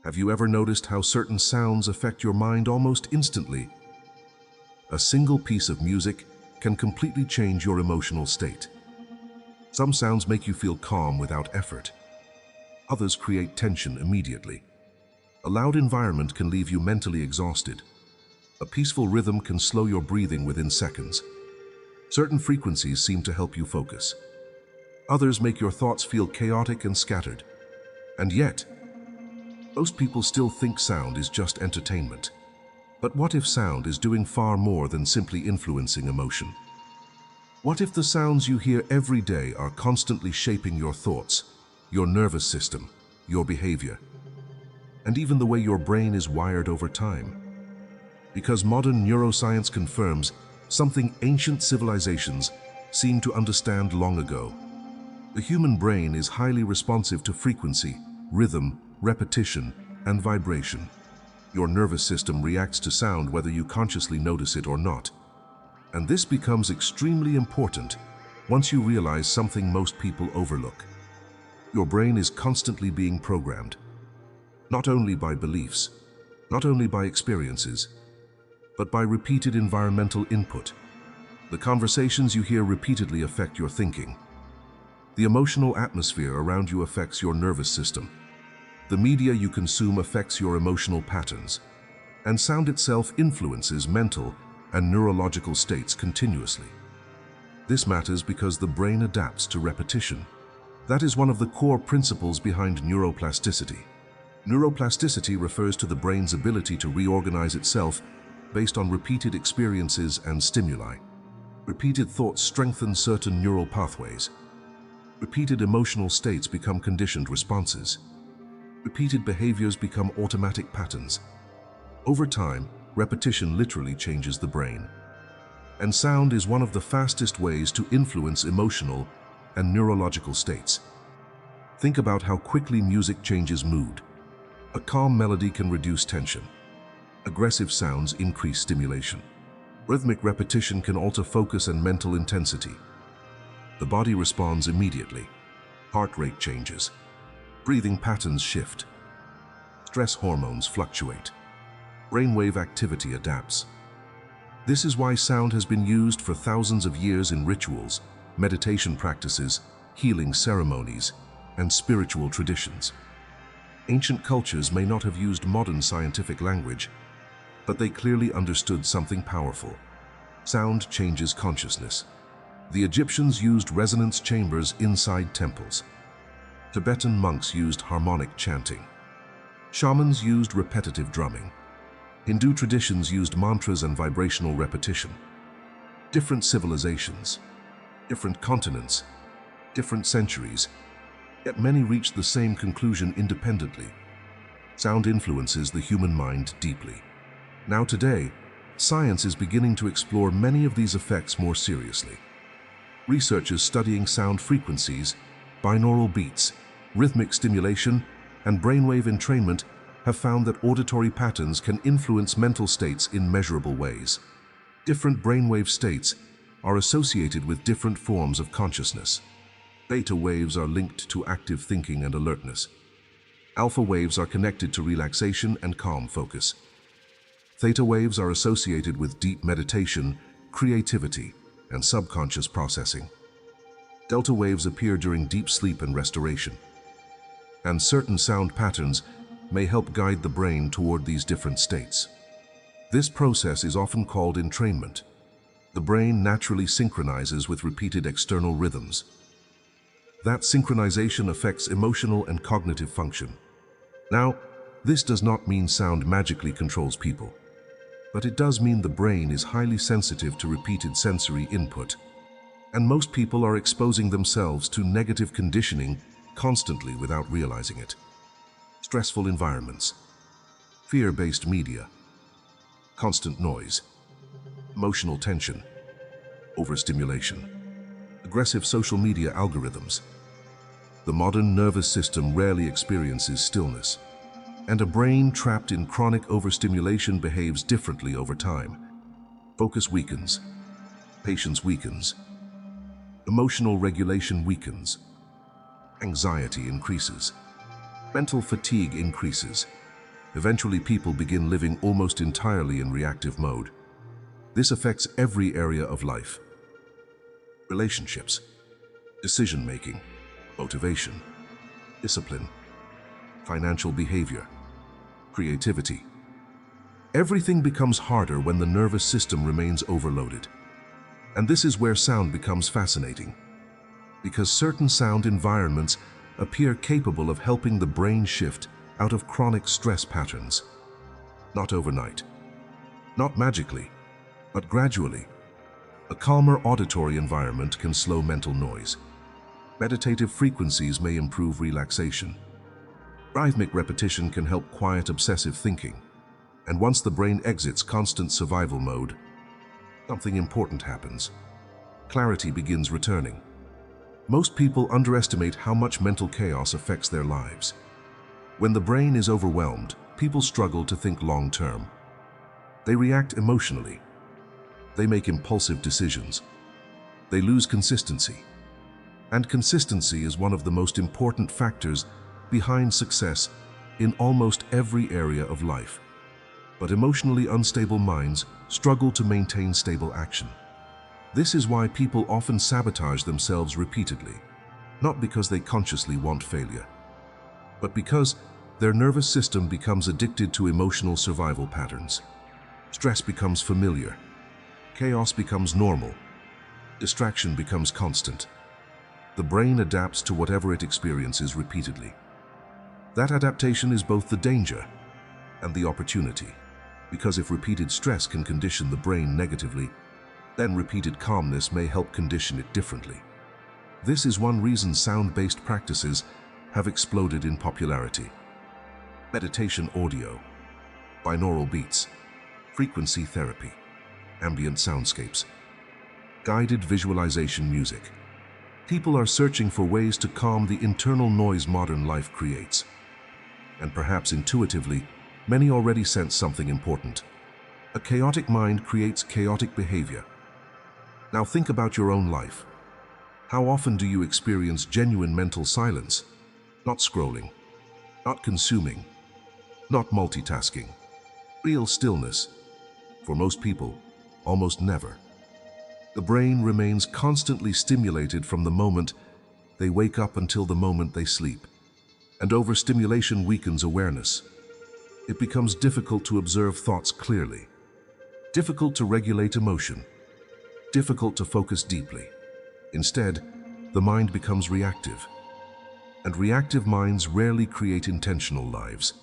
Have you ever noticed how certain sounds affect your mind almost instantly? A single piece of music can completely change your emotional state. Some sounds make you feel calm without effort. Others create tension immediately. A loud environment can leave you mentally exhausted. A peaceful rhythm can slow your breathing within seconds. Certain frequencies seem to help you focus. Others make your thoughts feel chaotic and scattered. And yet, most people still think sound is just entertainment. But what if sound is doing far more than simply influencing emotion? What if the sounds you hear every day are constantly shaping your thoughts, your nervous system, your behavior, and even the way your brain is wired over time? Because modern neuroscience confirms something ancient civilizations seemed to understand long ago. The human brain is highly responsive to frequency, rhythm, repetition, and vibration. Your nervous system reacts to sound whether you consciously notice it or not. And this becomes extremely important once you realize something most people overlook. Your brain is constantly being programmed, not only by beliefs, not only by experiences, but by repeated environmental input. The conversations you hear repeatedly affect your thinking. The emotional atmosphere around you affects your nervous system. The media you consume affects your emotional patterns, and sound itself influences mental and neurological states continuously. This matters because the brain adapts to repetition. That is one of the core principles behind neuroplasticity. Neuroplasticity refers to the brain's ability to reorganize itself based on repeated experiences and stimuli. Repeated thoughts strengthen certain neural pathways. Repeated emotional states become conditioned responses. Repeated behaviors become automatic patterns. Over time, repetition literally changes the brain. And sound is one of the fastest ways to influence emotional and neurological states. Think about how quickly music changes mood. A calm melody can reduce tension. Aggressive sounds increase stimulation. Rhythmic repetition can alter focus and mental intensity. The body responds immediately. Heart rate changes. Breathing patterns shift. Stress hormones fluctuate. Brainwave activity adapts. This is why sound has been used for thousands of years in rituals, meditation practices, healing ceremonies, and spiritual traditions. Ancient cultures may not have used modern scientific language, but they clearly understood something powerful. Sound changes consciousness. The Egyptians used resonance chambers inside temples. Tibetan monks used harmonic chanting. Shamans used repetitive drumming. Hindu traditions used mantras and vibrational repetition. Different civilizations, different continents, different centuries, yet many reached the same conclusion independently. Sound influences the human mind deeply. Now today, science is beginning to explore many of these effects more seriously. Researchers studying sound frequencies, binaural beats, rhythmic stimulation, and brainwave entrainment have found that auditory patterns can influence mental states in measurable ways. Different brainwave states are associated with different forms of consciousness. Beta waves are linked to active thinking and alertness. Alpha waves are connected to relaxation and calm focus. Theta waves are associated with deep meditation, creativity, and subconscious processing. Delta waves appear during deep sleep and restoration. And certain sound patterns may help guide the brain toward these different states. This process is often called entrainment. The brain naturally synchronizes with repeated external rhythms. That synchronization affects emotional and cognitive function. Now, this does not mean sound magically controls people, but it does mean the brain is highly sensitive to repeated sensory input. And most people are exposing themselves to negative conditioning constantly without realizing it. Stressful environments, fear-based media, constant noise, emotional tension, overstimulation, aggressive social media algorithms. The modern nervous system rarely experiences stillness, and a brain trapped in chronic overstimulation behaves differently over time. Focus weakens, patience weakens, emotional regulation weakens, anxiety increases, mental fatigue increases, Eventually, people begin living almost entirely in reactive mode. This affects every area of life: relationships, decision-making, motivation, discipline, financial behavior, creativity. Everything becomes harder when the nervous system remains overloaded. And this is where sound becomes fascinating, because certain sound environments appear capable of helping the brain shift out of chronic stress patterns. Not overnight, not magically, but gradually. A calmer auditory environment can slow mental noise. Meditative frequencies may improve relaxation. Rhythmic repetition can help quiet obsessive thinking. And once the brain exits constant survival mode, something important happens. Clarity begins returning. Most people underestimate how much mental chaos affects their lives. When the brain is overwhelmed, people struggle to think long-term. They react emotionally. They make impulsive decisions. They lose consistency. And consistency is one of the most important factors behind success in almost every area of life. But emotionally unstable minds struggle to maintain stable action. This is why people often sabotage themselves repeatedly, not because they consciously want failure, but because their nervous system becomes addicted to emotional survival patterns. Stress becomes familiar. Chaos becomes normal. Distraction becomes constant. The brain adapts to whatever it experiences repeatedly. That adaptation is both the danger and the opportunity, because if repeated stress can condition the brain negatively, then repeated calmness may help condition it differently. This is one reason sound-based practices have exploded in popularity. Meditation audio, binaural beats, frequency therapy, ambient soundscapes, guided visualization music. People are searching for ways to calm the internal noise modern life creates. And perhaps intuitively, many already sense something important. A chaotic mind creates chaotic behavior. Now think about your own life. How often do you experience genuine mental silence? Not scrolling, not consuming, not multitasking. Real stillness. For most people, almost never. The brain remains constantly stimulated from the moment they wake up until the moment they sleep. And overstimulation weakens awareness. It becomes difficult to observe thoughts clearly, difficult to regulate emotion, difficult to focus deeply. Instead, the mind becomes reactive. And reactive minds rarely create intentional lives.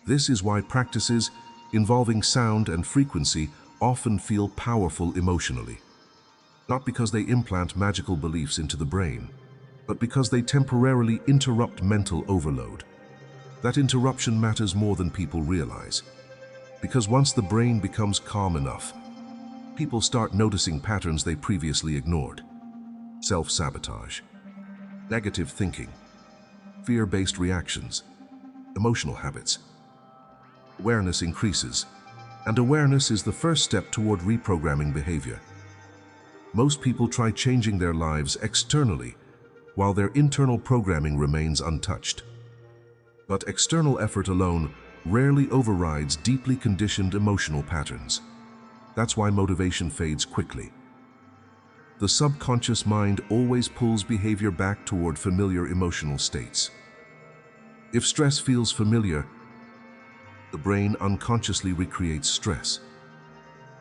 This is why practices involving sound and frequency often feel powerful emotionally. Not because they implant magical beliefs into the brain, but because they temporarily interrupt mental overload. That interruption matters more than people realize. Because once the brain becomes calm enough, people start noticing patterns they previously ignored. Self-sabotage, negative thinking, fear-based reactions, emotional habits. Awareness increases, and awareness is the first step toward reprogramming behavior. Most people try changing their lives externally, while their internal programming remains untouched. But external effort alone rarely overrides deeply conditioned emotional patterns. That's why motivation fades quickly. The subconscious mind always pulls behavior back toward familiar emotional states. If stress feels familiar, the brain unconsciously recreates stress.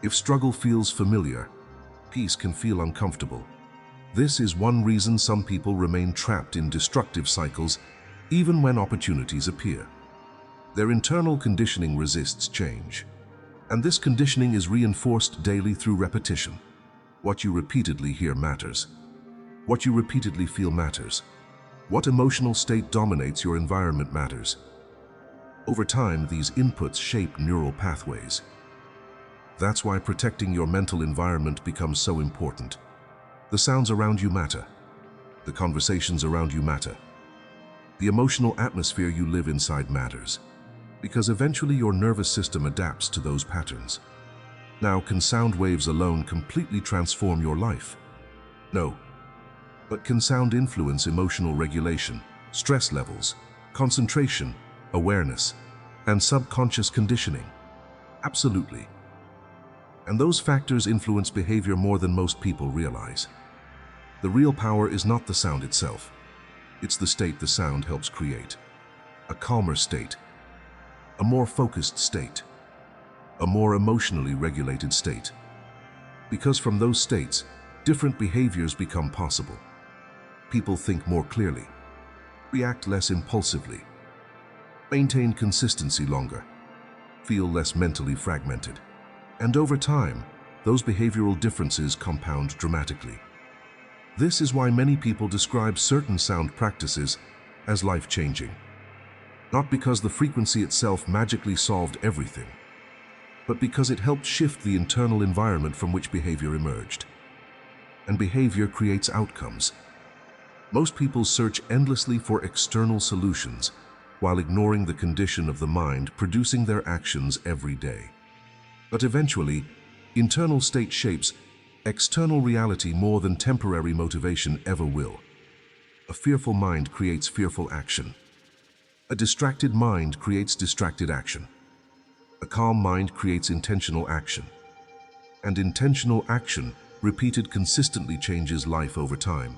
If struggle feels familiar, peace can feel uncomfortable. This is one reason some people remain trapped in destructive cycles even when opportunities appear. Their internal conditioning resists change. And this conditioning is reinforced daily through repetition. What you repeatedly hear matters. What you repeatedly feel matters. What emotional state dominates your environment matters. Over time, these inputs shape neural pathways. That's why protecting your mental environment becomes so important. The sounds around you matter. The conversations around you matter. The emotional atmosphere you live inside matters. Because eventually your nervous system adapts to those patterns. Now, can sound waves alone completely transform your life? No. But can sound influence emotional regulation, stress levels, concentration, awareness? and subconscious conditioning. Absolutely. And those factors influence behavior more than most people realize. The real power is not the sound itself. It's the state the sound helps create. A calmer state, a more focused state, a more emotionally regulated state. Because from those states, different behaviors become possible. People think more clearly, react less impulsively, maintain consistency longer, feel less mentally fragmented. And over time, those behavioral differences compound dramatically. This is why many people describe certain sound practices as life-changing. Not because the frequency itself magically solved everything, but because it helped shift the internal environment from which behavior emerged. And behavior creates outcomes. Most people search endlessly for external solutions, while ignoring the condition of the mind producing their actions every day. But eventually, internal state shapes external reality more than temporary motivation ever will. A fearful mind creates fearful action. A distracted mind creates distracted action. A calm mind creates intentional action. And intentional action, repeated consistently, changes life over time.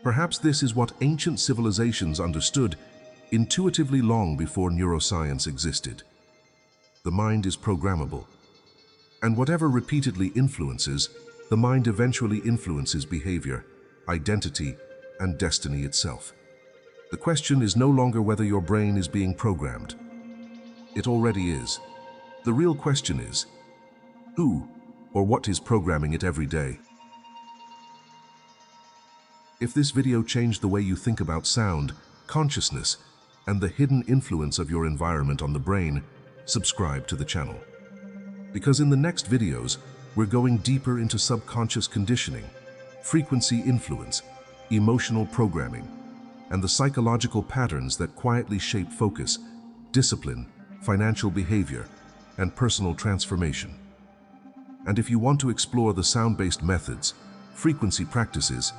Perhaps this is what ancient civilizations understood intuitively long before neuroscience existed. The mind is programmable. And whatever repeatedly influences, the mind eventually influences behavior, identity, and destiny itself. The question is no longer whether your brain is being programmed. It already is. The real question is, who or what is programming it every day? If this video changed the way you think about sound, consciousness, and the hidden influence of your environment on the brain, subscribe to the channel. Because in the next videos, we're going deeper into subconscious conditioning, frequency influence, emotional programming, and the psychological patterns that quietly shape focus, discipline, financial behavior, and personal transformation. And if you want to explore the sound-based methods, frequency practices,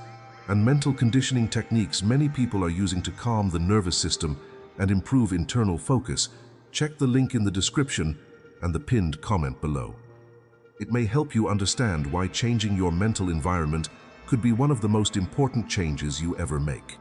and mental conditioning techniques many people are using to calm the nervous system and improve internal focus, check the link in the description and the pinned comment below. It may help you understand why changing your mental environment could be one of the most important changes you ever make.